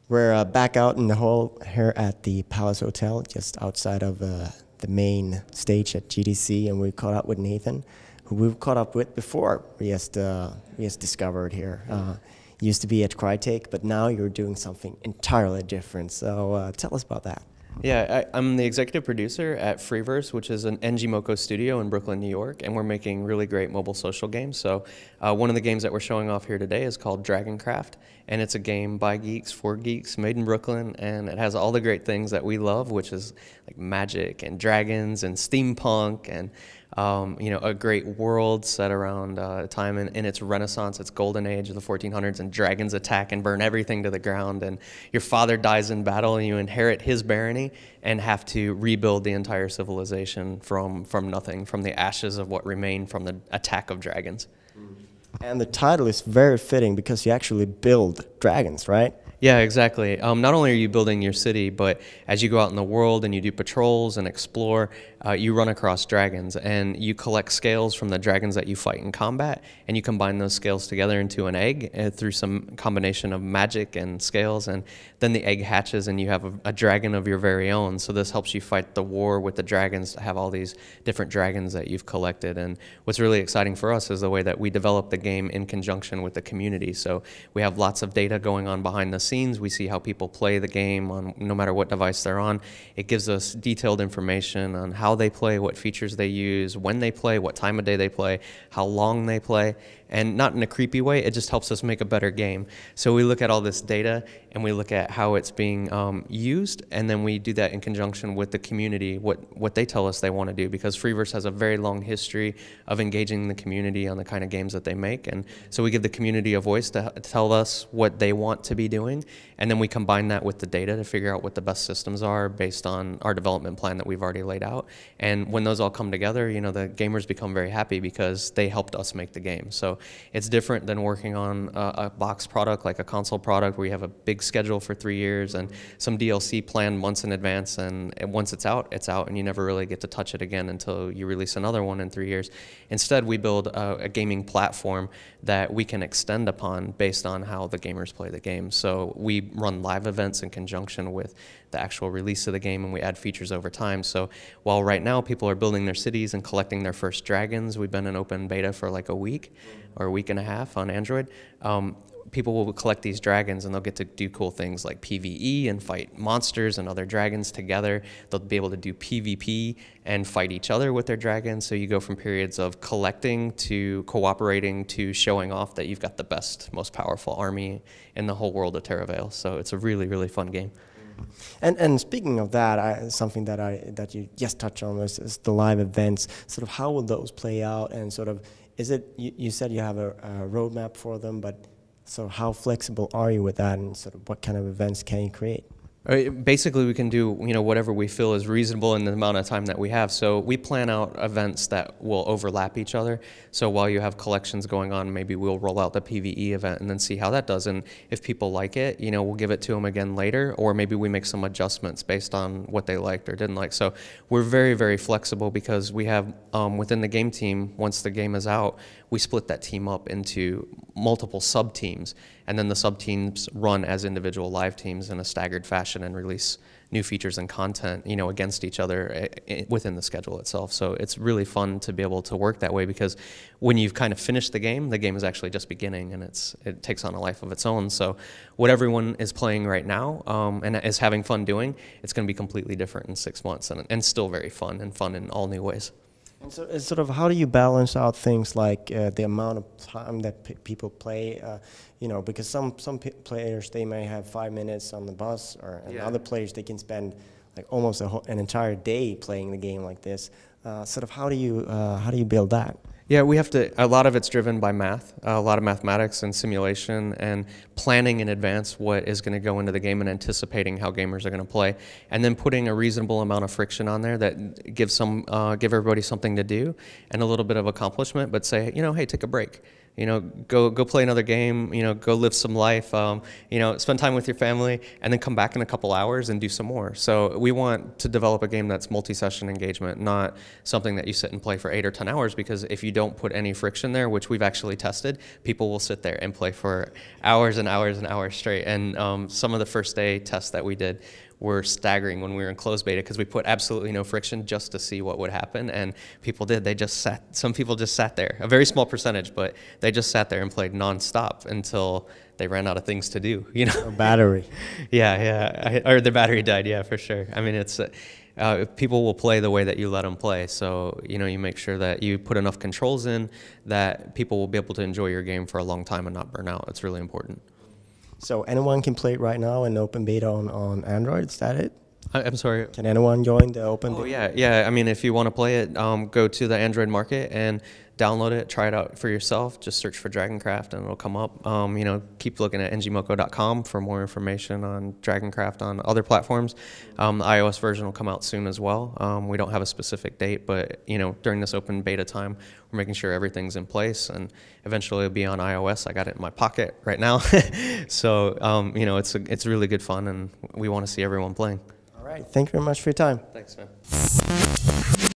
We're back out in the hall here at the Palace Hotel, just outside of the main stage at GDC, and we caught up with Nathan, who we've caught up with before. We just discovered here. Used to be at Crytek, but now you're doing something entirely different. So tell us about that. Yeah, I'm the executive producer at Freeverse, which is an Ngmoco studio in Brooklyn, New York, and we're making really great mobile social games. So one of the games that we're showing off here today is called Dragoncraft, and it's a game by geeks, for geeks, made in Brooklyn, and it has all the great things that we love, which is like magic and dragons and steampunk and you know, a great world set around a time in its renaissance, its golden age of the 1400s, and dragons attack and burn everything to the ground, and your father dies in battle, and you inherit his barony and have to rebuild the entire civilization from nothing, from the ashes of what remained from the attack of dragons. And the title is very fitting because you actually build dragons, right? Yeah, exactly. Not only are you building your city, but as you go out in the world and you do patrols and explore, you run across dragons, and you collect scales from the dragons that you fight in combat, and you combine those scales together into an egg through some combination of magic and scales, and then the egg hatches and you have a dragon of your very own. So this helps you fight the war with the dragons to have all these different dragons that you've collected. And what's really exciting for us is the way that we develop the game in conjunction with the community. So we have lots of data going on behind the scenes. We see how people play the game on no matter what device they're on. It gives us detailed information on how they play, what features they use, when they play, what time of day they play, how long they play, and not in a creepy way. It just helps us make a better game. So we look at all this data and we look at how it's being used, and then we do that in conjunction with the community, what they tell us they want to do, because Freeverse has a very long history of engaging the community on the kind of games that they make. And so we give the community a voice to tell us what they want to be doing, and then we combine that with the data to figure out what the best systems are based on our development plan that we've already laid out. And when those all come together, you know, the gamers become very happy because they helped us make the game. So it's different than working on a box product like a console product where you have a big schedule for 3 years and some DLC planned months in advance, and once it's out, and you never really get to touch it again until you release another one in 3 years. Instead, we build a gaming platform that we can extend upon based on how the gamers play the game. So we run live events in conjunction with the actual release of the game, and we add features over time. So while right now people are building their cities and collecting their first dragons, we've been in open beta for like a week or a week and a half on Android. People will collect these dragons and they'll get to do cool things like PvE and fight monsters and other dragons together. They'll be able to do PvP and fight each other with their dragons. So you go from periods of collecting to cooperating to showing off that you've got the best, most powerful army in the whole world of Terravale. So it's a really, really fun game. And speaking of that, something that you just touched on is the live events. Sort of how will those play out, and sort of is it you said you have a roadmap for them, but so how flexible are you with that, and sort of what kind of events can you create? Basically, we can do whatever we feel is reasonable in the amount of time that we have. So we plan out events that will overlap each other. So while you have collections going on, maybe we'll roll out the PvE event and then see how that does. And if people like it, we'll give it to them again later, or maybe we make some adjustments based on what they liked or didn't like. So we're very, very flexible because we have within the game team, once the game is out, we split that team up into multiple sub-teams, and then the sub-teams run as individual live teams in a staggered fashion and release new features and content, against each other within the schedule itself. So it's really fun to be able to work that way, because when you've kind of finished the game is actually just beginning, and it takes on a life of its own. So what everyone is playing right now and is having fun doing, it's going to be completely different in 6 months, and still very fun in all new ways. And so it's sort of how do you balance out things like the amount of time that people play, because some players, they may have 5 minutes on the bus, and other players, they can spend like almost an entire day playing the game like this. Sort of how do you build that? Yeah, we have to, a lot of it's driven by math, a lot of mathematics and simulation and planning in advance what is going to go into the game and anticipating how gamers are going to play, and then putting a reasonable amount of friction on there that gives give everybody something to do and a little bit of accomplishment, but say, hey, take a break. go play another game, go live some life, spend time with your family, and then come back in a couple hours and do some more. So we want to develop a game that's multi-session engagement, not something that you sit and play for 8 or 10 hours, because if you don't put any friction there, which we've actually tested, people will sit there and play for hours and hours and hours straight. And some of the first day tests that we did were staggering when we were in closed beta, because we put absolutely no friction just to see what would happen, and people did. Some people just sat there, a very small percentage, but they just sat there and played nonstop until they ran out of things to do. Or battery. Yeah, or the battery died. Yeah, for sure. I mean, it's people will play the way that you let them play. So you make sure that you put enough controls in that people will be able to enjoy your game for a long time and not burn out. It's really important. So anyone can play it right now in open beta on Android, is that it? I'm sorry? Can anyone join the open beta? Oh, yeah. I mean, if you want to play it, go to the Android market and download it, try it out for yourself. Just search for Dragoncraft and it'll come up. Keep looking at ngmoco.com for more information on Dragoncraft on other platforms. The iOS version will come out soon as well. We don't have a specific date, but during this open beta time, we're making sure everything's in place, and eventually it'll be on iOS. I got it in my pocket right now. So, it's really good fun, and we want to see everyone playing. All right. Thank you very much for your time. Thanks, man.